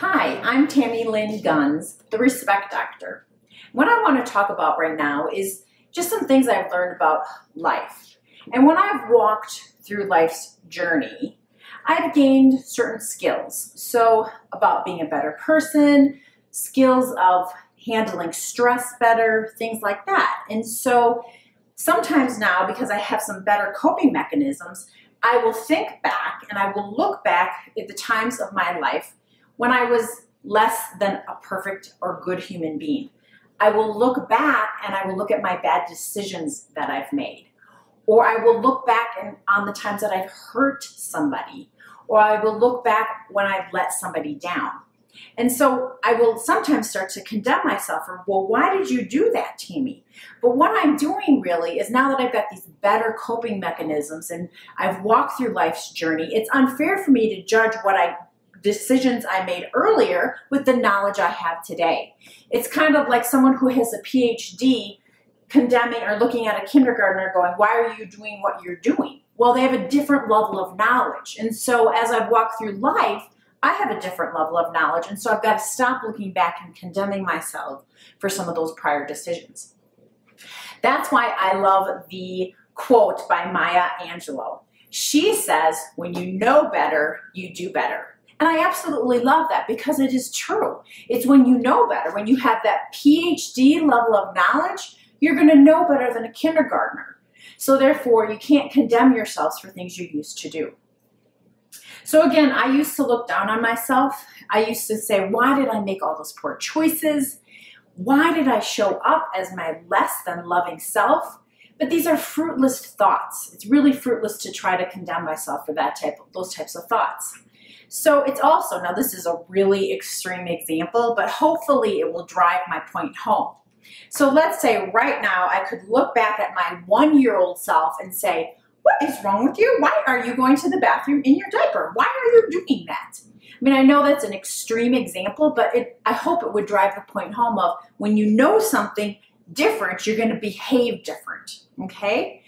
Hi, I'm Tammy Lynn Guns, the Respect Doctor. What I want to talk about right now is just some things I've learned about life. And when I've walked through life's journey, I've gained certain skills. So about being a better person, skills of handling stress better, things like that. And so sometimes now, because I have some better coping mechanisms, I will think back and I will look back at the times of my life when I was less than a perfect or good human being. I will look back and I will look at my bad decisions that I've made. Or I will look back on the times that I've hurt somebody. Or I will look back when I've let somebody down. And so I will sometimes start to condemn myself for, well, why did you do that, Tammy? But what I'm doing really is, now that I've got these better coping mechanisms and I've walked through life's journey, it's unfair for me to judge decisions I made earlier with the knowledge I have today. It's kind of like someone who has a PhD condemning or looking at a kindergartner going, why are you doing what you're doing? Well, they have a different level of knowledge. And so as I've walked through life, I have a different level of knowledge. And so I've got to stop looking back and condemning myself for some of those prior decisions. That's why I love the quote by Maya Angelou. She says, when you know better, you do better. And I absolutely love that, because it is true. It's when you know better, when you have that PhD level of knowledge, you're going to know better than a kindergartner. So therefore, you can't condemn yourselves for things you used to do. So again, I used to look down on myself. I used to say, why did I make all those poor choices? Why did I show up as my less than loving self? But these are fruitless thoughts. It's really fruitless to try to condemn myself for those types of thoughts. So it's also, now this is a really extreme example, but hopefully it will drive my point home. So let's say right now I could look back at my 1-year-old self and say, what is wrong with you? Why are you going to the bathroom in your diaper? Why are you doing that? I mean, I know that's an extreme example, but I hope it would drive the point home of, when you know something different, you're going to behave different, okay?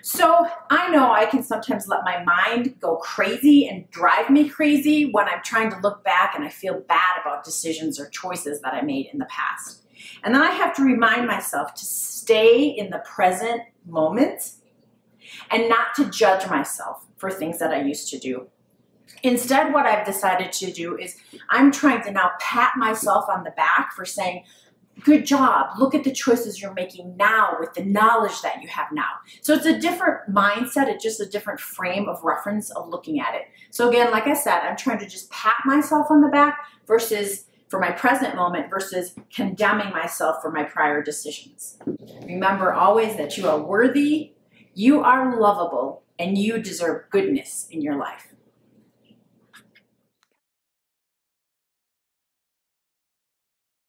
So I know I can sometimes let my mind go crazy and drive me crazy when I'm trying to look back and I feel bad about decisions or choices that I made in the past. And then I have to remind myself to stay in the present moment and not to judge myself for things that I used to do. Instead, what I've decided to do is I'm trying to now pat myself on the back for saying, good job. Look at the choices you're making now with the knowledge that you have now. So it's a different mindset. It's just a different frame of reference of looking at it. So again, like I said, I'm trying to just pat myself on the back versus for my present moment versus condemning myself for my prior decisions. Remember always that you are worthy, you are lovable, and you deserve goodness in your life.